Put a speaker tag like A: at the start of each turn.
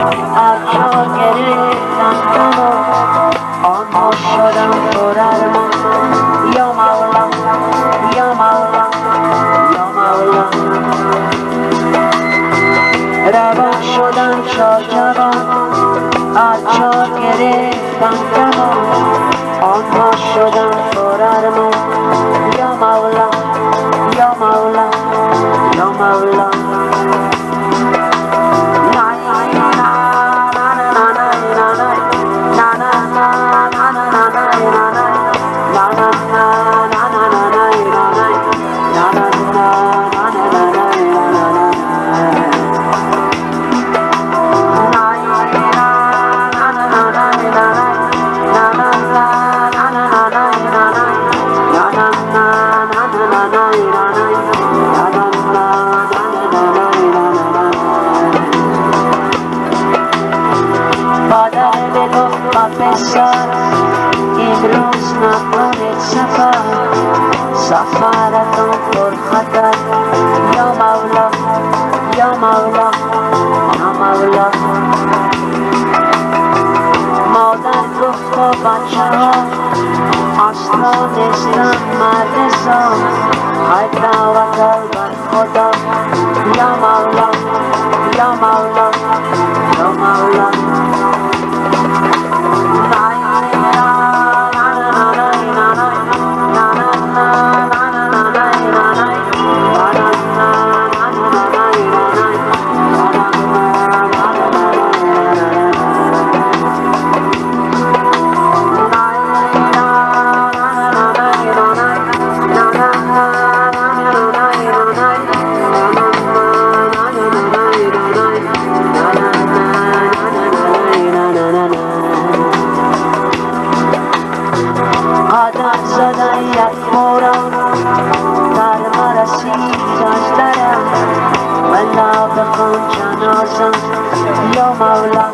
A: عطار گرفتم منو آنها شدم پرارمان یا مولا یا مولا یا مولا روان شدم شاجوان عطار گرفتم منو آنها شدم پرارمان یا مولا یا مولا یا مولا مادر بگفت پسر امروز نکنید سفرتون پرخطر یا مولا یا مولا یا مولا مادر گفت با بچه ها اصلا نیستم مرد زن های توکل بر خدا یا مولا یا مولا یا مولا آدم زدن یک باران در مرسید از درم ولا بخون جنازم یا مولا